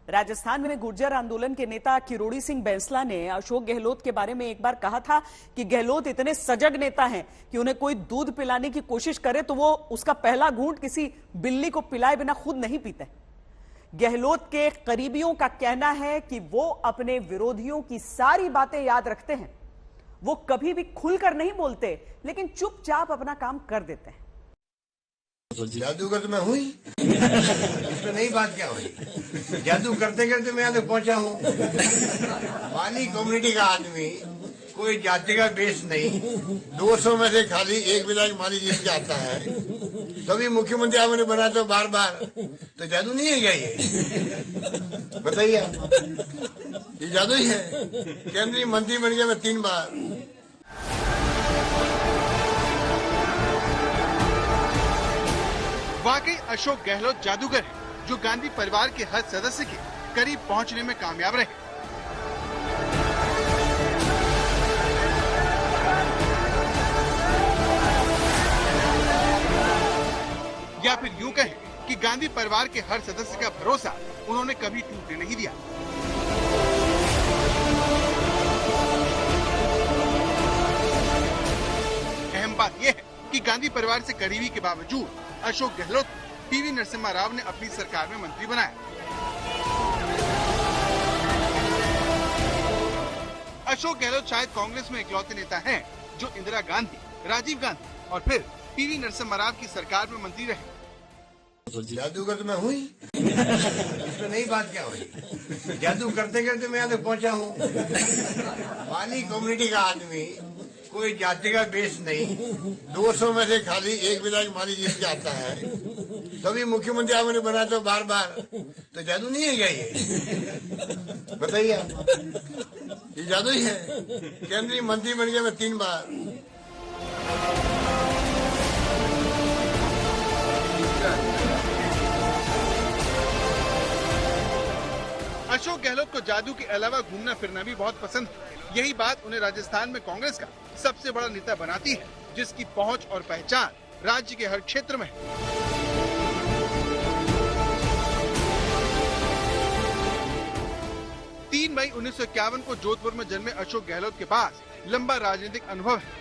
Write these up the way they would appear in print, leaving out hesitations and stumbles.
राजस्थान में गुर्जर आंदोलन के नेता किरोड़ी सिंह बैंसला ने अशोक गहलोत के बारे में एक बार कहा था कि गहलोत इतने सजग नेता हैं कि उन्हें कोई दूध पिलाने की कोशिश करे तो वो उसका पहला घूंट किसी बिल्ली को पिलाए बिना खुद नहीं पीते। गहलोत के करीबियों का कहना है कि वो अपने विरोधियों की सारी बातें याद रखते हैं। वो कभी भी खुलकर नहीं बोलते, लेकिन चुपचाप अपना काम कर देते हैं। जादूगर तो मैं हुई, इसमें नई बात क्या हुई। जादू करते करते मैं यहाँ तक पहुंचा हूँ। माली कम्युनिटी का आदमी, कोई जाति का बेस नहीं, 200 में से खाली एक विधायक माली जीत के आता है, तभी मुख्यमंत्री आपने बना तो बार बार, तो जादू नहीं है क्या ये? बताइए, ये जादू ही है। केंद्रीय मंत्री बन गया मैं 3 बार। वाकई अशोक गहलोत जादूगर है जो गांधी परिवार के हर सदस्य के करीब पहुंचने में कामयाब रहे। या फिर यूं कहें कि गांधी परिवार के हर सदस्य का भरोसा उन्होंने कभी टूटने नहीं दिया। अहम बात यह है कि गांधी परिवार से करीबी के बावजूद अशोक गहलोत पीवी नरसिम्हा राव ने अपनी सरकार में मंत्री बनाया। अशोक गहलोत शायद कांग्रेस में इकलौते नेता हैं जो इंदिरा गांधी, राजीव गांधी और फिर पीवी नरसिम्हा राव की सरकार में मंत्री रहे। जादूगर तो मैं हुई, इसमें नई बात क्या हुई। जादू करते करते मैं यहाँ तक पहुंचा हूँ। माली कम्युनिटी का आदमी, कोई जाति का बेस नहीं, 200 में से खाली एक विधायक माली जीत के आता है, तभी मुख्यमंत्री आपने बना तो बार बार, तो जादू नहीं है क्या ये? बताइए, ये जादू ही है। केंद्रीय मंत्री बन गया मैं 3 बार। अशोक गहलोत को जादू के अलावा घूमना फिरना भी बहुत पसंद है। यही बात उन्हें राजस्थान में कांग्रेस का सबसे बड़ा नेता बनाती है, जिसकी पहुंच और पहचान राज्य के हर क्षेत्र में है। तीन मई 1951 को जोधपुर में जन्मे अशोक गहलोत के पास लंबा राजनीतिक अनुभव है।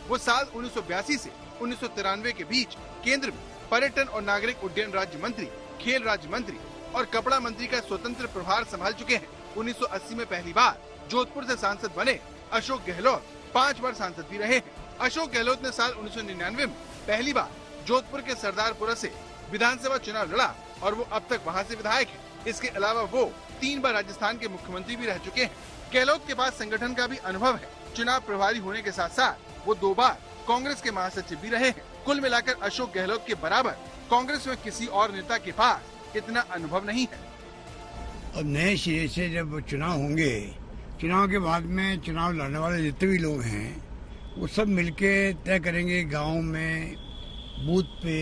वो साल 1982 से 1993 के बीच केंद्र में पर्यटन और नागरिक उड्डयन राज्य मंत्री, खेल राज्य मंत्री और कपड़ा मंत्री का स्वतंत्र प्रभार संभाल चुके हैं। 1980 में पहली बार जोधपुर से सांसद बने अशोक गहलोत 5 बार सांसद भी रहे हैं। अशोक गहलोत ने साल 1999 में पहली बार जोधपुर के सरदारपुरा से विधानसभा चुनाव लड़ा और वो अब तक वहां से विधायक है। इसके अलावा वो 3 बार राजस्थान के मुख्यमंत्री भी रह चुके हैं। गहलोत के पास संगठन का भी अनुभव है। चुनाव प्रभारी होने के साथ साथ वो 2 बार कांग्रेस के महासचिव भी रहे हैं। कुल मिलाकर अशोक गहलोत के बराबर कांग्रेस में किसी और नेता के पास इतना अनुभव नहीं है। अब नए सिरे से जब चुनाव होंगे, चुनाव के बाद में चुनाव लड़ने वाले जितने भी लोग हैं वो सब मिलके तय करेंगे, गांव में, बूथ पे,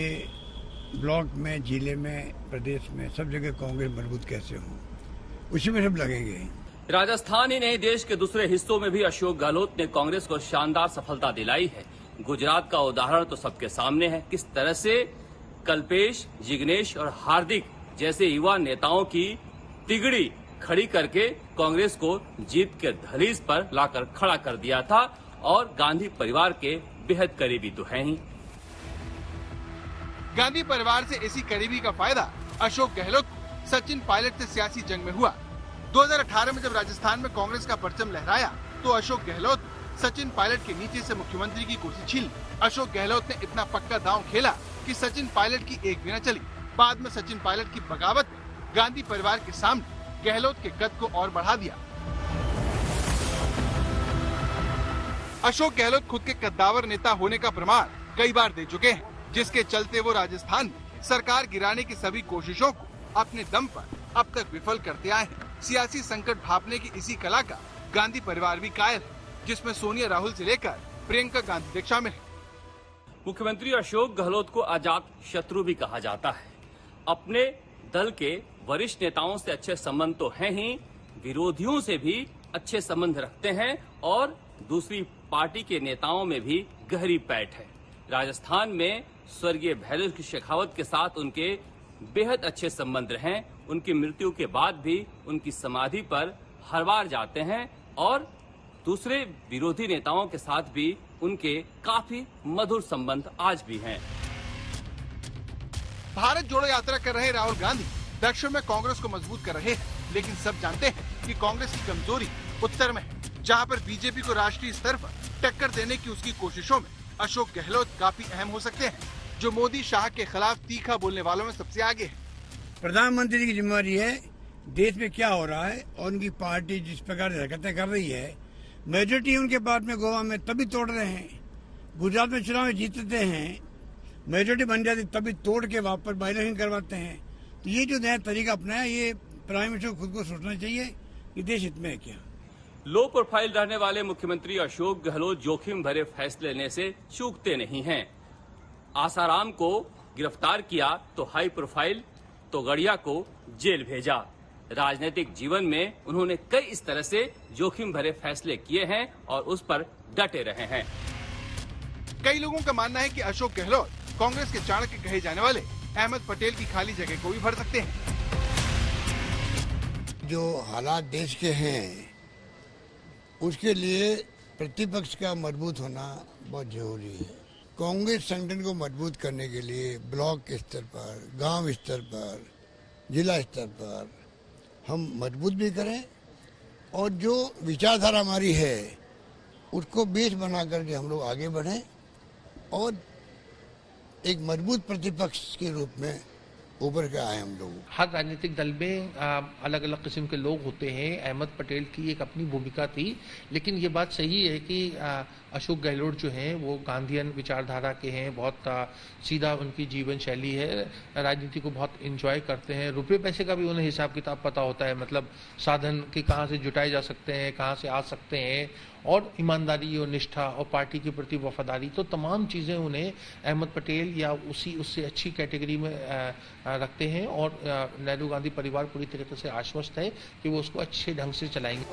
ब्लॉक में, जिले में, प्रदेश में, सब जगह कांग्रेस मजबूत कैसे हो, उसी में सब लगेंगे। राजस्थान ही नहीं, देश के दूसरे हिस्सों में भी अशोक गहलोत ने कांग्रेस को शानदार सफलता दिलाई है। गुजरात का उदाहरण तो सबके सामने है, किस तरह से कल्पेश, जिग्नेश और हार्दिक जैसे युवा नेताओं की तिगड़ी खड़ी करके कांग्रेस को जीत के दहलीज पर लाकर खड़ा कर दिया था और गांधी परिवार के बेहद करीबी तो हैं ही। गांधी परिवार से इसी करीबी का फायदा अशोक गहलोत को सचिन पायलट से सियासी जंग में हुआ। 2018 में जब राजस्थान में कांग्रेस का परचम लहराया तो अशोक गहलोत सचिन पायलट के नीचे से मुख्यमंत्री की कुर्सी छीन ली। अशोक गहलोत ने इतना पक्का दांव खेला कि सचिन पायलट की एक भी न चली। बाद में सचिन पायलट की बगावत ने गांधी परिवार के सामने गहलोत के कद को और बढ़ा दिया। अशोक गहलोत खुद के कद्दावर नेता होने का प्रमाण कई बार दे चुके हैं, जिसके चलते वो राजस्थान में सरकार गिराने की सभी कोशिशों को अपने दम पर अब तक विफल करते आए हैं। सियासी संकट भांपने की इसी कला का गांधी परिवार भी कायल है, जिसमें सोनिया राहुल से लेकर प्रियंका गांधी तक शामिल है। मुख्यमंत्री अशोक गहलोत को अजात शत्रु भी कहा जाता है। अपने दल के वरिष्ठ नेताओं से अच्छे संबंध तो हैं ही, विरोधियों से भी अच्छे संबंध रखते हैं और दूसरी पार्टी के नेताओं में भी गहरी पैठ है। राजस्थान में स्वर्गीय भैरों की शेखावत के साथ उनके बेहद अच्छे संबंध रहे। उनकी मृत्यु के बाद भी उनकी समाधि पर हर बार जाते हैं और दूसरे विरोधी नेताओं के साथ भी उनके काफी मधुर संबंध आज भी हैं। भारत जोड़ो यात्रा कर रहे राहुल गांधी दक्षिण में कांग्रेस को मजबूत कर रहे हैं, लेकिन सब जानते हैं कि कांग्रेस की कमजोरी उत्तर में है, जहां पर बीजेपी को राष्ट्रीय स्तर पर टक्कर देने की उसकी कोशिशों में अशोक गहलोत काफी अहम हो सकते हैं, जो मोदी शाह के खिलाफ तीखा बोलने वालों में सबसे आगे है। प्रधानमंत्री की जिम्मेदारी है देश में क्या हो रहा है और उनकी पार्टी जिस प्रकार से हरकतें कर रही है। मेजोरिटी उनके बाद में गोवा में तभी तोड़ रहे हैं, गुजरात में चुनाव में जीतते हैं, मेजोरिटी बन जाती तभी तोड़ के वापस बाई इलेक्शन करवाते हैं। तो ये जो नया तरीका अपनाया, ये प्राइम मिनिस्टर को खुद को सोचना चाहिए कि देश हित में है क्या। लो प्रोफाइल रहने वाले मुख्यमंत्री अशोक गहलोत जोखिम भरे फैसले लेने से चूकते नहीं हैं। आसाराम को गिरफ्तार किया तो हाई प्रोफाइल, तो गड़िया को जेल भेजा। राजनीतिक जीवन में उन्होंने कई इस तरह से जोखिम भरे फैसले किए हैं और उस पर डटे रहे हैं। कई लोगों का मानना है कि अशोक गहलोत कांग्रेस के चाणक्य कहे जाने वाले अहमद पटेल की खाली जगह को भी भर सकते हैं। जो हालात देश के हैं उसके लिए प्रतिपक्ष का मजबूत होना बहुत जरूरी है। कांग्रेस संगठन को मजबूत करने के लिए ब्लॉक के स्तर पर, गांव स्तर पर, जिला स्तर पर हम मजबूत भी करें और जो विचारधारा हमारी है उसको बेस बना करके हम लोग आगे बढ़ें और एक मजबूत प्रतिपक्ष के रूप में उभर के आए हम लोग। हर राजनीतिक दल में अलग अलग किस्म के लोग होते हैं। अहमद पटेल की एक अपनी भूमिका थी, लेकिन ये बात सही है कि अशोक गहलोत जो हैं वो गांधीयन विचारधारा के हैं। बहुत सीधा उनकी जीवन शैली है, राजनीति को बहुत एंजॉय करते हैं। रुपये पैसे का भी उन्हें हिसाब किताब पता होता है, मतलब साधन के कहाँ से जुटाए जा सकते हैं, कहाँ से आ सकते हैं, और ईमानदारी और निष्ठा और पार्टी के प्रति वफादारी, तो तमाम चीज़ें उन्हें अहमद पटेल या उससे अच्छी कैटेगरी में रखते हैं। और नेहरू गांधी परिवार पूरी तरीके से आश्वस्त है कि वो उसको अच्छे ढंग से चलाएंगे।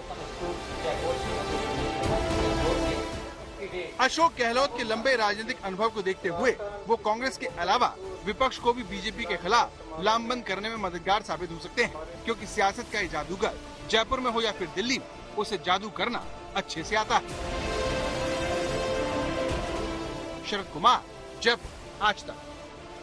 अशोक गहलोत के लंबे राजनीतिक अनुभव को देखते हुए वो कांग्रेस के अलावा विपक्ष को भी बीजेपी के खिलाफ लामबंद करने में मददगार साबित हो सकते हैं, क्योंकि सियासत का ये जादूगर जयपुर में हो या फिर दिल्ली में, उसे जादू करना अच्छे से आता है। शरद कुमार, जयपुर, आज तक।